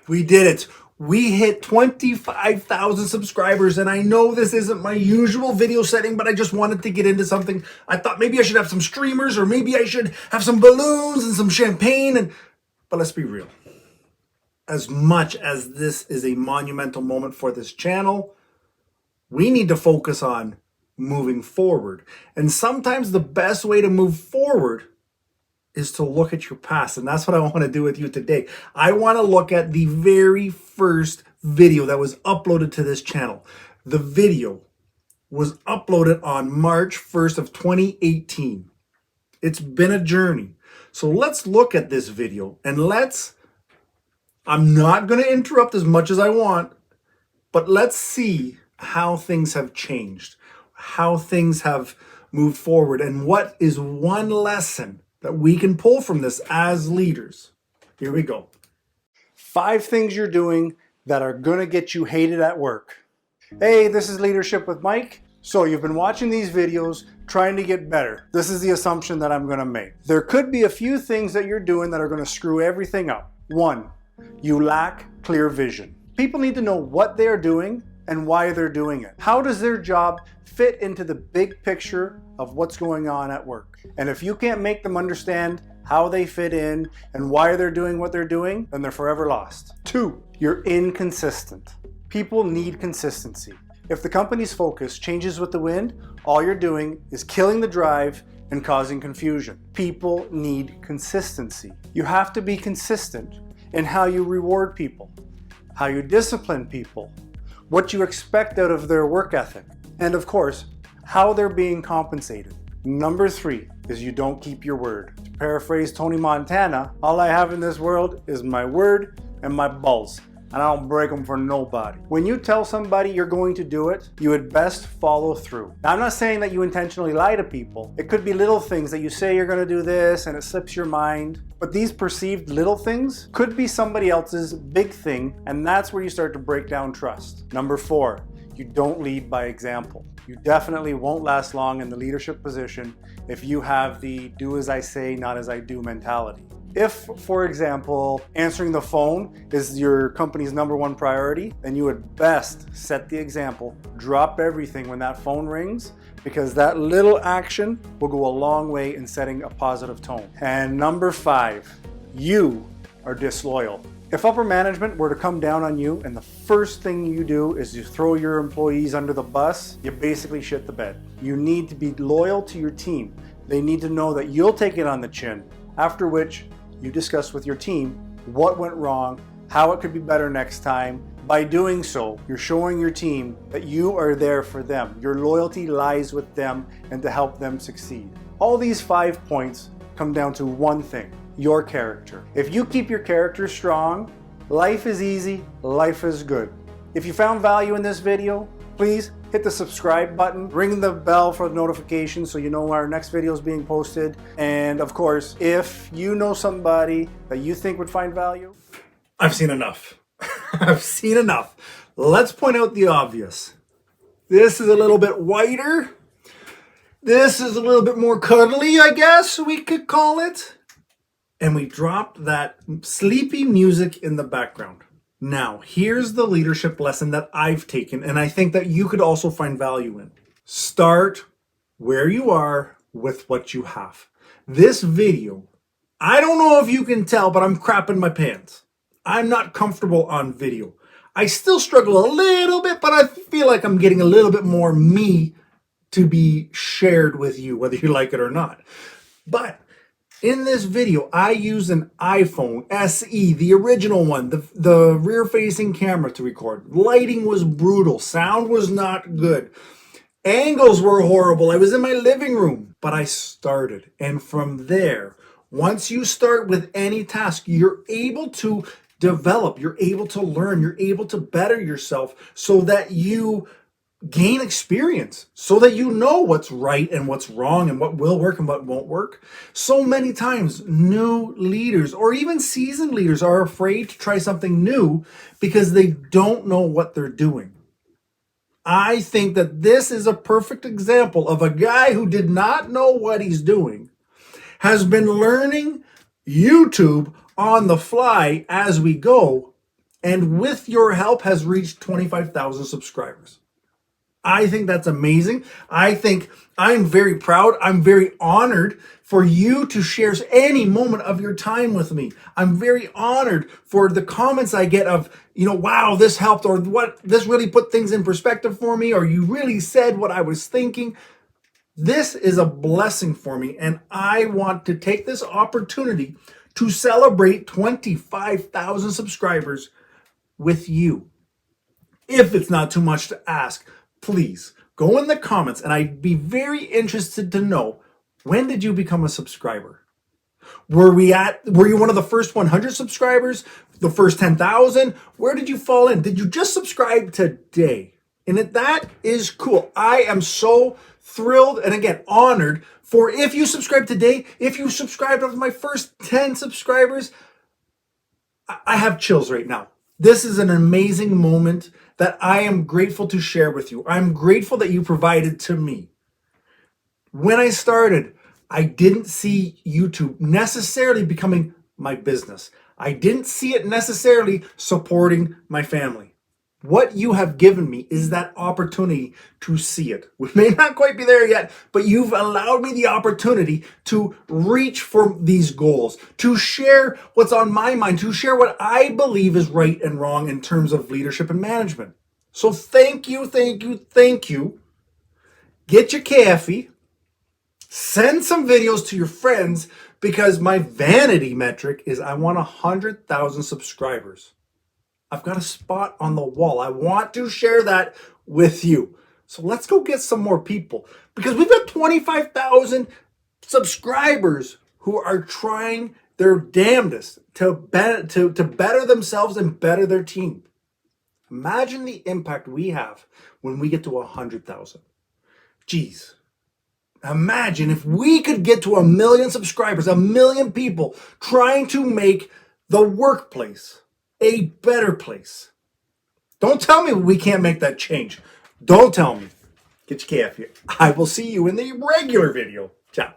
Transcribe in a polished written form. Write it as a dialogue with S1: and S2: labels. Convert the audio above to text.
S1: We did it. We hit 25,000 subscribers, and I know this isn't my usual video setting, but I just wanted to get into something. I thought maybe I should have some streamers, or maybe I should have some balloons and some champagne. But let's be real. As much as this is a monumental moment for this channel, we need to focus on moving forward. And sometimes the best way to move forward is to look at your past. And that's what I want to do with you today. I want to look at the very first video that was uploaded to this channel. The video was uploaded on March 1st of 2018. It's been a journey. So let's look at this video and I'm not going to interrupt as much as I want, but let's see how things have changed, how things have moved forward, and what is one lesson that we can pull from this as leaders. Here we go. 5 things you're doing that are gonna get you hated at work. Hey, this is Leadership with Mike. So you've been watching these videos trying to get better. This is the assumption that I'm gonna make. There could be a few things that you're doing that are gonna screw everything up. 1, you lack clear vision. People need to know what they're doing and why they're doing it. How does their job fit into the big picture of what's going on at work? And if you can't make them understand how they fit in and why they're doing what they're doing, then they're forever lost. 2, you're inconsistent. People need consistency. If the company's focus changes with the wind, all you're doing is killing the drive and causing confusion. People need consistency. You have to be consistent in how you reward people, how you discipline people, what you expect out of their work ethic, and of course, how they're being compensated. Number 3 is you don't keep your word. To paraphrase Tony Montana, all I have in this world is my word and my balls, and I don't break them for nobody. When you tell somebody you're going to do it, you would best follow through. Now, I'm not saying that you intentionally lie to people. It could be little things that you say you're going to do this and it slips your mind. But these perceived little things could be somebody else's big thing, and that's where you start to break down trust. Number 4, you don't lead by example. You definitely won't last long in the leadership position if you have the do as I say, not as I do mentality. If, for example, answering the phone is your company's #1 priority, then you would best set the example. Drop everything when that phone rings, because that little action will go a long way in setting a positive tone. And number 5, you are disloyal. If upper management were to come down on you and the first thing you do is you throw your employees under the bus, you basically shit the bed. You need to be loyal to your team. They need to know that you'll take it on the chin, after which you discuss with your team what went wrong, how it could be better next time. By doing so, you're showing your team that you are there for them. Your loyalty lies with them and to help them succeed. All these 5 points come down to one thing: your character. If you keep your character strong, life is easy, life is good. If you found value in this video, please hit the subscribe button, ring the bell for notifications so you know when our next video is being posted. And of course, if you know somebody that you think would find value, I've seen enough. I've seen enough. Let's point out the obvious. This is a little bit whiter. This is a little bit more cuddly, I guess we could call it. And we dropped that sleepy music in the background. Now, here's the leadership lesson that I've taken, and I think that you could also find value in. Start where you are with what you have. This video, I don't know if you can tell, but I'm crapping my pants. I'm not comfortable on video. I still struggle a little bit, but I feel like I'm getting a little bit more me to be shared with you, whether you like it or not. But in this video, I use an iPhone SE, the original one, the rear-facing camera to record. Lighting was brutal. Sound was not good. Angles were horrible. I was in my living room, but I started. And from there, once you start with any task, you're able to develop, you're able to learn, you're able to better yourself so that you gain experience, so that you know what's right and what's wrong and what will work and what won't work. So many times new leaders or even seasoned leaders are afraid to try something new because they don't know what they're doing. I think that this is a perfect example of a guy who did not know what he's doing, has been learning YouTube on the fly as we go, and with your help has reached 25,000 subscribers. I think that's amazing. I think I'm very proud. I'm very honored for you to share any moment of your time with me. I'm very honored for the comments I get of, wow, this helped, or what, this really put things in perspective for me, or you really said what I was thinking. This is a blessing for me, and I want to take this opportunity to celebrate 25,000 subscribers with you. If it's not too much to ask, please go in the comments, and I'd be very interested to know, when did you become a subscriber? Were you one of the first 100 subscribers, the first 10,000? Where did you fall in? Did you just subscribe today? And that is cool. I am so thrilled and again honored for, if you subscribe today, if you subscribed of my first 10 subscribers, I have chills right now. This is an amazing moment that I am grateful to share with you. I'm grateful that you provided to me. When I started, I didn't see YouTube necessarily becoming my business. I didn't see it necessarily supporting my family. What you have given me is that opportunity to see it. We may not quite be there yet, but you've allowed me the opportunity to reach for these goals, to share what's on my mind, to share what I believe is right and wrong in terms of leadership and management. So thank you, thank you, thank you. Get your coffee. Send some videos to your friends, because my vanity metric is I want 100,000 subscribers. I've got a spot on the wall. I want to share that with you. So let's go get some more people, because we've got 25,000 subscribers who are trying their damnedest to better themselves and better their team. Imagine the impact we have when we get to 100,000. Geez. Imagine if we could get to 1 million subscribers, 1 million people trying to make the workplace a better place. Don't tell me we can't make that change. Don't tell me. Get your calf here. I will see you in the regular video. Ciao.